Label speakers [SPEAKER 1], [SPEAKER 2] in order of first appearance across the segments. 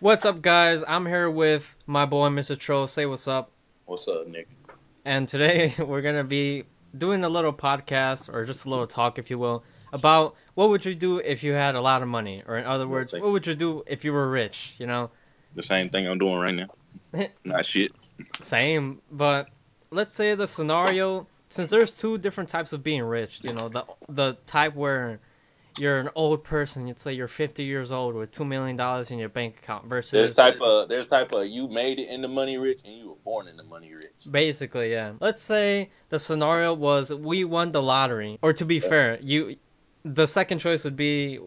[SPEAKER 1] What's up, guys? I'm here with my boy, Mr. Troll. Say what's up.
[SPEAKER 2] What's up, Nick?
[SPEAKER 1] And today we're gonna be doing a little podcast, or just a little talk, if you will, about what would you do if you had a lot of money, or in other words, what would you do if you were rich? You know,
[SPEAKER 2] The same thing I'm doing right now. Not shit.
[SPEAKER 1] same. But let's say the scenario, since there's two different types of being rich. You know, the type where you're an old person. You'd say you're 50 years old with $2 million in your bank account versus
[SPEAKER 2] There's type of you made it in the money rich and you were born in the money rich.
[SPEAKER 1] basically, yeah. Let's say the scenario was we won the lottery, or to be fair, the second choice would be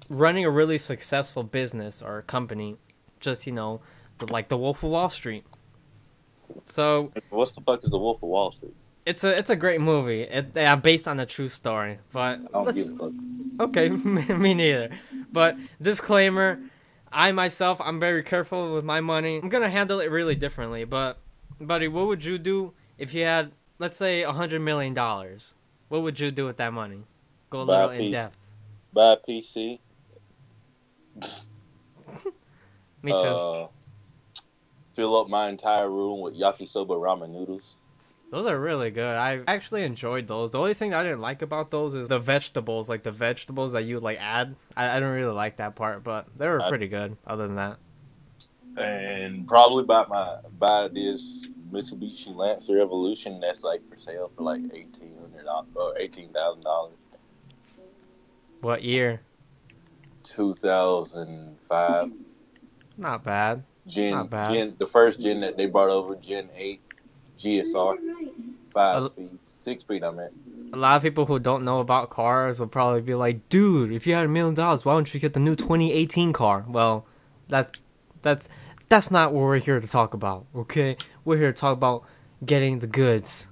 [SPEAKER 1] running a really successful business or company, just like the Wolf of Wall Street. So
[SPEAKER 2] What's the fuck is the Wolf of Wall Street?
[SPEAKER 1] it's a great movie. Based on a true story, but
[SPEAKER 2] I don't
[SPEAKER 1] let's.
[SPEAKER 2] give a fuck.
[SPEAKER 1] Okay, me neither. But disclaimer, I'm very careful with my money. I'm gonna handle it really differently. But, buddy, what would you do if you had, let's say, $100 million? What would you do with that money? Go a
[SPEAKER 2] Buy a
[SPEAKER 1] little in depth.
[SPEAKER 2] Buy a PC.
[SPEAKER 1] Me too.
[SPEAKER 2] Fill up my entire room with yakisoba ramen noodles.
[SPEAKER 1] Those are really good. I actually enjoyed those. The only thing I didn't like about those is the vegetables, like the vegetables that you like add. I don't really like that part, but they were pretty good. Other than that.
[SPEAKER 2] And probably buy this Mitsubishi Lancer Evolution that's like for sale for like $1,800 or $18,000.
[SPEAKER 1] What year?
[SPEAKER 2] 2005.
[SPEAKER 1] Not bad. Not bad.
[SPEAKER 2] The first gen that they brought over, Gen 8 GSR, 5 speed, 6 speed. I meant.
[SPEAKER 1] A lot of people who don't know about cars will probably be like, "Dude, if you had $1 million, why don't you get the new 2018 car?" Well, that's not what we're here to talk about. Okay, we're here to talk about getting the goods.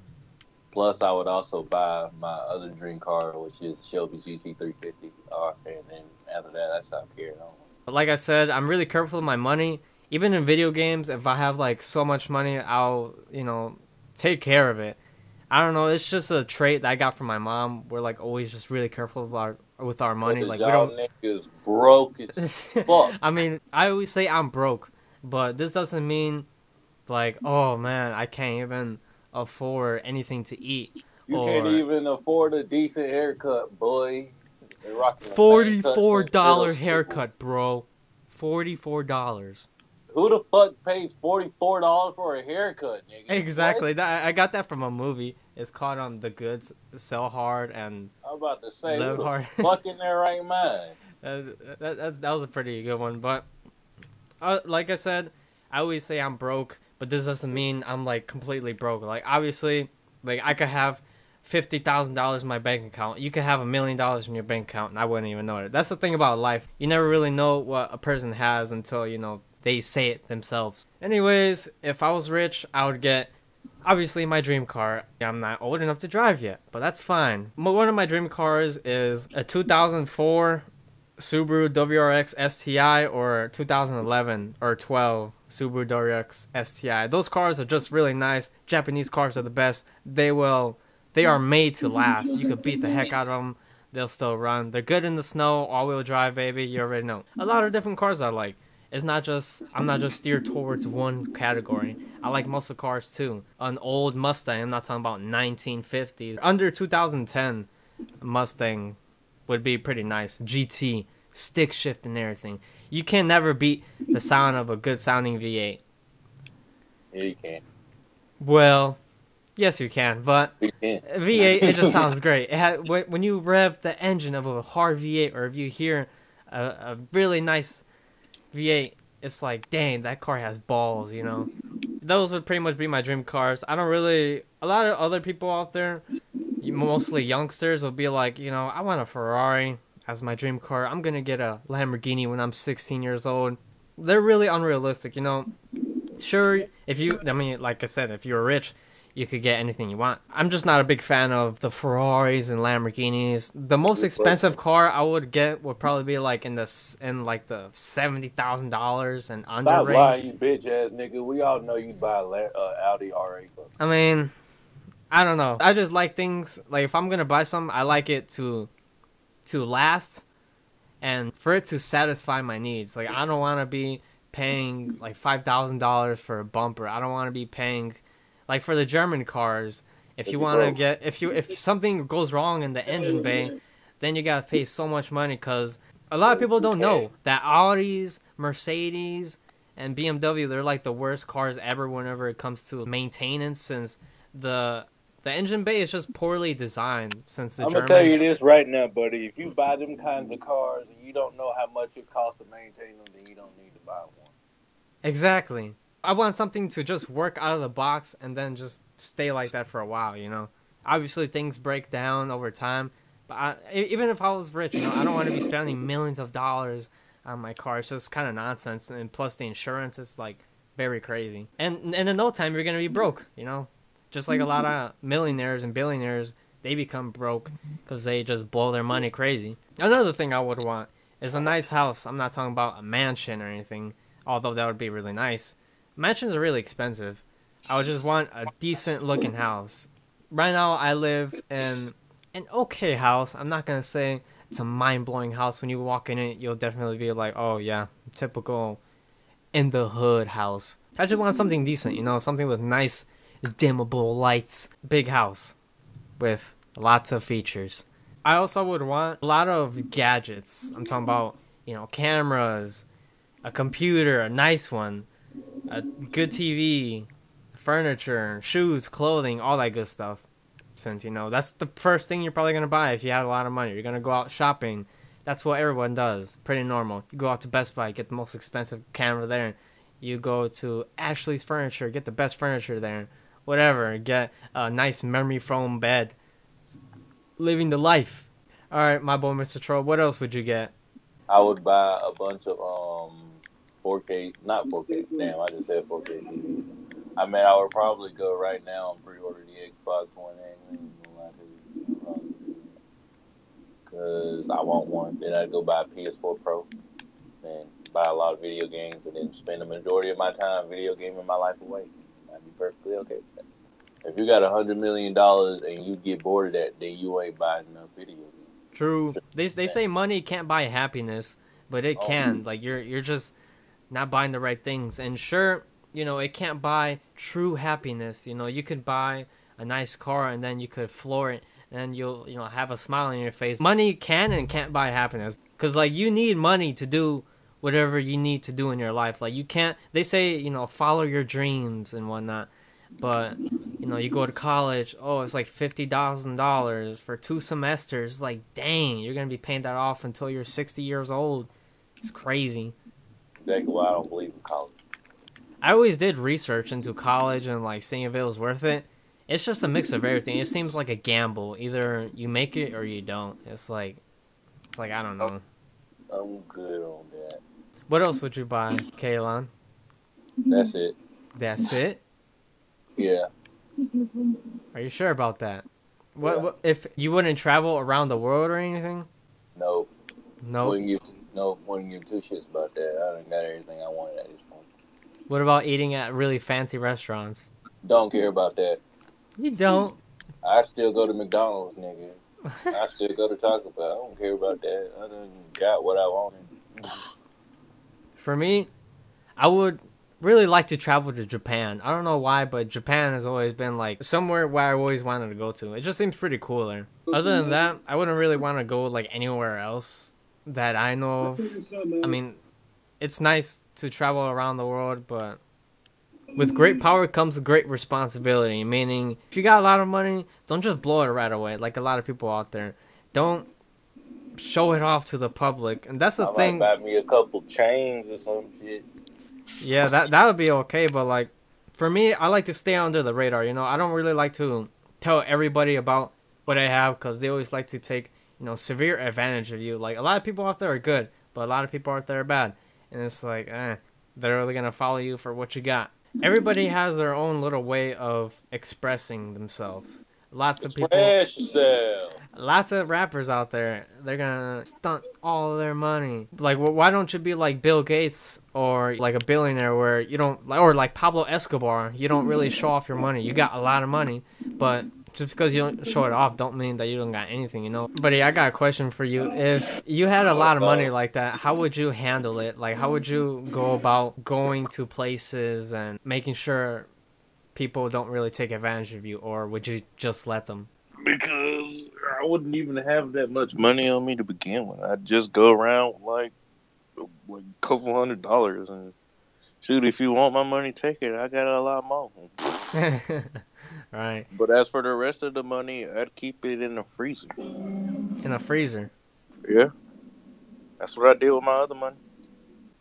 [SPEAKER 2] Plus, I would also buy my other dream car, which is Shelby GT350R, and then after that, I stop carrying on.
[SPEAKER 1] But like I said, I'm really careful with my money. Even in video games, if I have like so much money, I'll take care of it. I don't know. It's just a trait that I got from my mom. We're like always just really careful with our money. Like we don't.
[SPEAKER 2] Niggas broke as fuck.
[SPEAKER 1] I mean, I always say I'm broke, but this doesn't mean like, oh man, I can't even afford anything to eat.
[SPEAKER 2] You can't even afford a decent haircut, boy.
[SPEAKER 1] $44 haircut, bro. $44.
[SPEAKER 2] Who the fuck pays $44 for a haircut, nigga?
[SPEAKER 1] Exactly. I got that from a movie. It's called The Goods Sell Hard and
[SPEAKER 2] I'm about to say,
[SPEAKER 1] Live
[SPEAKER 2] who the
[SPEAKER 1] Hard.
[SPEAKER 2] fuck in their right mind?
[SPEAKER 1] That was a pretty good one. But like I said, I always say I'm broke, but this doesn't mean I'm like completely broke. Like obviously, like I could have $50,000 in my bank account. You could have $1 million in your bank account, and I wouldn't even know it. That's the thing about life. You never really know what a person has until they say it themselves. Anyways, if I was rich, I would get, obviously, my dream car. I'm not old enough to drive yet, but that's fine. One of my dream cars is a 2004 Subaru WRX STI or 2011 or 12 Subaru WRX STI. Those cars are just really nice. Japanese cars are the best. They are made to last. You could beat the heck out of them. They'll still run. They're good in the snow. All-wheel drive, baby. You already know. A lot of different cars I like. I'm not just steered towards one category. I like muscle cars too. An old Mustang, I'm not talking about 1950s. Under 2010 Mustang would be pretty nice. GT, stick shift and everything. You can never beat the sound of a good sounding V8.
[SPEAKER 2] Yeah, you can.
[SPEAKER 1] Well, yes you can, but
[SPEAKER 2] You can.
[SPEAKER 1] V8, it just sounds great. When you rev the engine of a hard V8, or if you hear a really nice V8, it's like, dang, that car has balls, Those would pretty much be my dream cars. A lot of other people out there, mostly youngsters, will be like, I want a Ferrari as my dream car. I'm going to get a Lamborghini when I'm 16 years old. They're really unrealistic, Sure, like I said, if you're rich, you could get anything you want. I'm just not a big fan of the Ferraris and Lamborghinis. The most expensive car I would get would probably be like in the $70,000 and under
[SPEAKER 2] Stop
[SPEAKER 1] range.
[SPEAKER 2] lying, you bitch ass nigga. We all know you'd buy a Audi R8.
[SPEAKER 1] I mean, I don't know. I just like things like if I'm gonna buy something, I like it to last and for it to satisfy my needs. Like I don't want to be paying like $5,000 for a bumper. I don't want to be paying, like for the German cars. If you want to get, if something goes wrong in the engine bay, then you gotta pay so much money. Cause a lot of people don't know that Audis, Mercedes, and BMW, they're like the worst cars ever whenever it comes to maintenance, since the engine bay is just poorly designed. Since the
[SPEAKER 2] I'm
[SPEAKER 1] Germans...
[SPEAKER 2] gonna tell you this right now, buddy. If you buy them kinds of cars and you don't know how much it costs to maintain them, then you don't need to buy one.
[SPEAKER 1] Exactly. I want something to just work out of the box and then just stay like that for a while, you know? Obviously, things break down over time, but even if I was rich, you know, I don't want to be spending millions of dollars on my car. It's just kind of nonsense, and plus the insurance is, like, very crazy. And in no time, you're going to be broke, you know? Just like a lot of millionaires and billionaires, they become broke because they just blow their money crazy. Another thing I would want is a nice house. I'm not talking about a mansion or anything, although that would be really nice. Mansions are really expensive. I would just want a decent looking house. Right now I live in an okay house. I'm not going to say it's a mind-blowing house. When you walk in it, you'll definitely be like, oh yeah, typical in the hood house. I just want something decent, you know, something with nice dimmable lights. Big house with lots of features. I also would want a lot of gadgets. I'm talking about, you know, cameras, a computer, a nice one, a good TV, furniture, shoes, clothing, all that good stuff. Since, you know, that's the first thing you're probably going to buy if you have a lot of money. You're going to go out shopping. That's what everyone does. Pretty normal. You go out to Best Buy, get the most expensive camera there. You go to Ashley's Furniture, get the best furniture there. Whatever, get a nice memory foam bed. Living the life. Alright, my boy Mr. Troll, what else would you get?
[SPEAKER 2] I would buy a bunch of 4K, not 4K, damn, I just said 4K TVs. I mean, I would probably go right now and pre-order the Xbox One because I want one. Then I'd go buy a PS4 Pro and buy a lot of video games and then spend the majority of my time video gaming my life away. I'd be perfectly okay with that. If you got $100 million and you get bored of that, then you ain't buying enough video games.
[SPEAKER 1] True. They say money can't buy happiness, but it can. Like you're just not buying the right things. And sure, you know, it can't buy true happiness. You know, you could buy a nice car and then you could floor it and you'll, you know, have a smile on your face. Money can and can't buy happiness, because like you need money to do whatever you need to do in your life. Like you can't, they say, you know, follow your dreams and whatnot, but you know, you go to college, oh, it's like $50,000 for 2 semesters. Like, dang, you're gonna be paying that off until you're 60 years old. It's crazy.
[SPEAKER 2] Exactly why I don't believe in college.
[SPEAKER 1] I always did research into college and like seeing if it was worth it. It's just a mix of everything. It seems like a gamble. Either you make it or you don't. It's like I don't know.
[SPEAKER 2] I'm good on that.
[SPEAKER 1] What else would you buy, Kaylon?
[SPEAKER 2] That's it.
[SPEAKER 1] That's it?
[SPEAKER 2] Yeah.
[SPEAKER 1] Are you sure about that?
[SPEAKER 2] Yeah.
[SPEAKER 1] What if you wouldn't travel around the world or anything?
[SPEAKER 2] No.
[SPEAKER 1] No.
[SPEAKER 2] Wouldn't give 2 shits about that. I done got everything I wanted at this point.
[SPEAKER 1] What about eating at really fancy restaurants?
[SPEAKER 2] Don't care about that.
[SPEAKER 1] You don't.
[SPEAKER 2] I still go to McDonald's, nigga. I still go to Taco Bell. I don't care about that. I done got what I wanted.
[SPEAKER 1] For me, I would really like to travel to Japan. I don't know why, but Japan has always been like somewhere where I always wanted to go to. It just seems pretty cool there. Other than that, I wouldn't really want to go like anywhere else that I know of. I mean, it's nice to travel around the world, but with great power comes great responsibility. Meaning, if you got a lot of money, don't just blow it right away like a lot of people out there. Don't show it off to the public. And that's the thing.
[SPEAKER 2] Might buy me a couple chains or some shit.
[SPEAKER 1] Yeah, that would be okay, but like for me, I like to stay under the radar, you know. I don't really like to tell everybody about what I have, because they always like to take, you know, severe advantage of you. Like a lot of people out there are good, but a lot of people out there are bad. And it's like, they're really gonna follow you for what you got. Everybody has their own little way of expressing themselves. Lots of people, lots of rappers out there, they're gonna stunt all of their money. Like, why don't you be like Bill Gates or like a billionaire where you don't, or like Pablo Escobar, you don't really show off your money. You got a lot of money, but Just because you don't show it off don't mean that you don't got anything, you know. Buddy, I got a question for you. If you had a lot of money like that, how would you handle it? Like, how would you go about going to places and making sure people don't really take advantage of you, or would you just let them?
[SPEAKER 2] Because I wouldn't even have that much money on me to begin with. I'd just go around with like a couple $100 and shoot, if you want my money, take it. I got a lot more.
[SPEAKER 1] Right.
[SPEAKER 2] But as for the rest of the money, I'd keep it in the freezer.
[SPEAKER 1] In a freezer.
[SPEAKER 2] Yeah. That's what I did with my other money.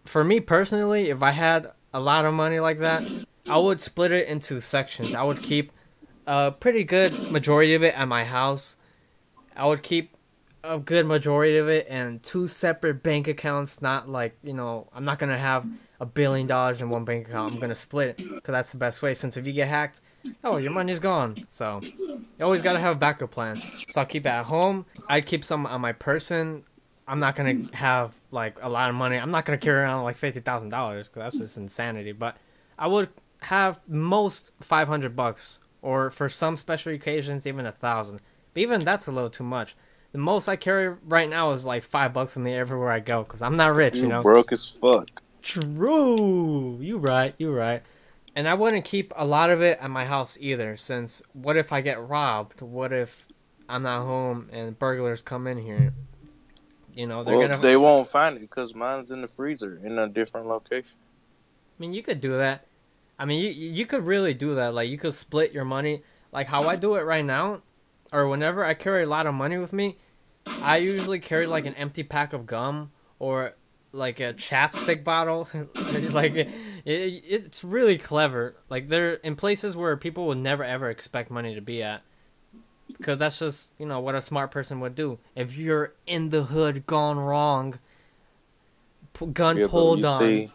[SPEAKER 1] For me personally, if I had a lot of money like that, I would split it into sections. I would keep a pretty good majority of it at my house. I would keep a good majority of it in 2 separate bank accounts. Not like, you know, I'm not going to have $1 billion in one bank account. I'm going to split it because that's the best way. Since if you get hacked, oh, your money's gone. So you always got to have a backup plan. So I'll keep it at home. I'd keep some on my person. I'm not going to have like a lot of money. I'm not going to carry around like $50,000 because that's just insanity. But I would have most $500, or for some special occasions even 1,000. But even that's a little too much. The most I carry right now is like $5 with me everywhere I go because I'm not rich, you know.
[SPEAKER 2] Broke as fuck.
[SPEAKER 1] True. You right. And I wouldn't keep a lot of it at my house either, since what if I get robbed? What if I'm not home and burglars come in here? You know,
[SPEAKER 2] they won't find it because mine's in the freezer in a different location.
[SPEAKER 1] I mean, you could do that. I mean, you could really do that. Like, you could split your money. Like, how I do it right now, or whenever I carry a lot of money with me, I usually carry, like, an empty pack of gum or, like, a chapstick bottle. Like, it's really clever. Like, they're in places where people would never, ever expect money to be at. Because that's just, you know, what a smart person would do. If you're in the hood, gone wrong, gun pulled on.
[SPEAKER 2] See,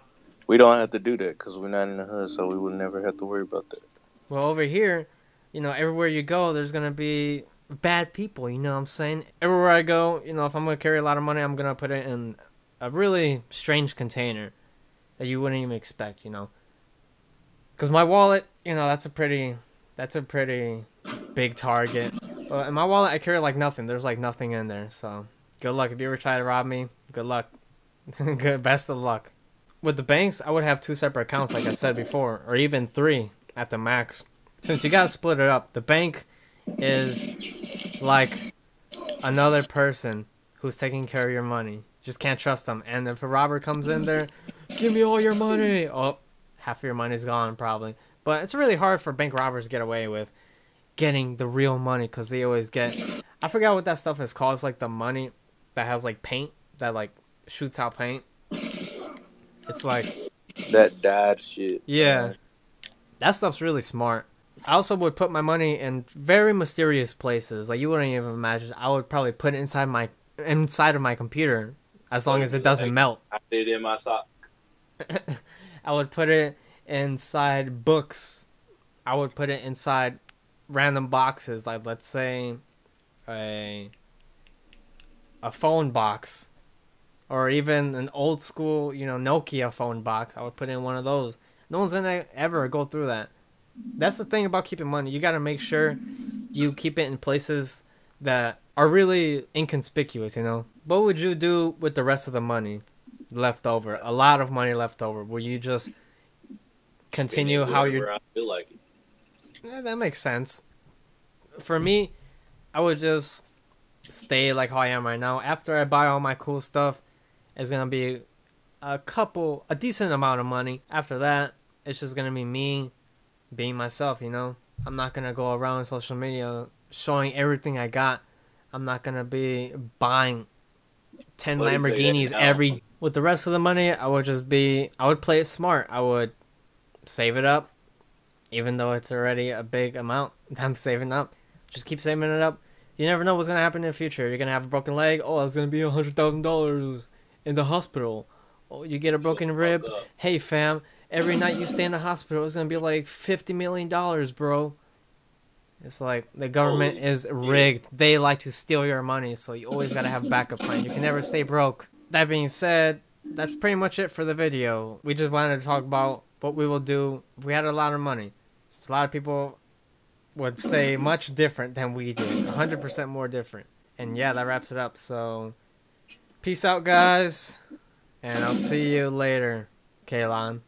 [SPEAKER 2] we don't have to do that because we're not in the hood, so we would never have to worry about that.
[SPEAKER 1] Well, over here, you know, everywhere you go, there's going to be bad people, you know what I'm saying? Everywhere I go, you know, if I'm going to carry a lot of money, I'm going to put it in a really strange container that you wouldn't even expect, you know? Because my wallet, you know, that's a pretty big target. In my wallet, I carry like nothing. There's like nothing in there, so good luck. If you ever try to rob me, good luck. Best of luck. With the banks, I would have 2 separate accounts, like I said before, or even 3 at the max. Since you gotta split it up, the bank is like another person who's taking care of your money. Just can't trust them. And if a robber comes in there, give me all your money. Oh, half of your money's gone probably. But it's really hard for bank robbers to get away with getting the real money because they always get, I forgot what that stuff is called. It's like the money that has like paint that like shoots out paint. It's like
[SPEAKER 2] that dyed shit.
[SPEAKER 1] Yeah, that stuff's really smart. I also would put my money in very mysterious places. Like you wouldn't even imagine. I would probably put it inside of my computer as long as it doesn't melt.
[SPEAKER 2] I did it in my sock.
[SPEAKER 1] I would put it inside books. I would put it inside random boxes, like let's say a phone box, or even an old school, you know, Nokia phone box. I would put it in one of those. No one's gonna ever go through that. That's the thing about keeping money. You gotta make sure you keep it in places that are really inconspicuous, you know. What would you do with the rest of the money left over? A lot of money left over. Will you just continue how you're...
[SPEAKER 2] I feel like it.
[SPEAKER 1] Yeah, that makes sense. For me, I would just stay like how I am right now. After I buy all my cool stuff, it's gonna be a decent amount of money. After that, it's just gonna be me being myself, you know. I'm not gonna go around social media showing everything I got. I'm not gonna be buying 10 Lamborghinis every... With the rest of the money, I would play it smart. I would save it up, even though it's already a big amount I'm saving up. Just keep saving it up. You never know what's gonna happen in the future. You're gonna have a broken leg. Oh, it's gonna be $100,000 in the hospital. Oh, you get a broken rib. Hey, fam, every night you stay in the hospital, it's gonna be like $50 million, bro. It's like the government is rigged. They like to steal your money, so you always gotta have a backup plan. You can never stay broke. That being said, that's pretty much it for the video. We just wanted to talk about what we will do if we had a lot of money. Since a lot of people would say much different than we did. 100% more different. And yeah, that wraps it up. So, peace out, guys. And I'll see you later, Kaylon.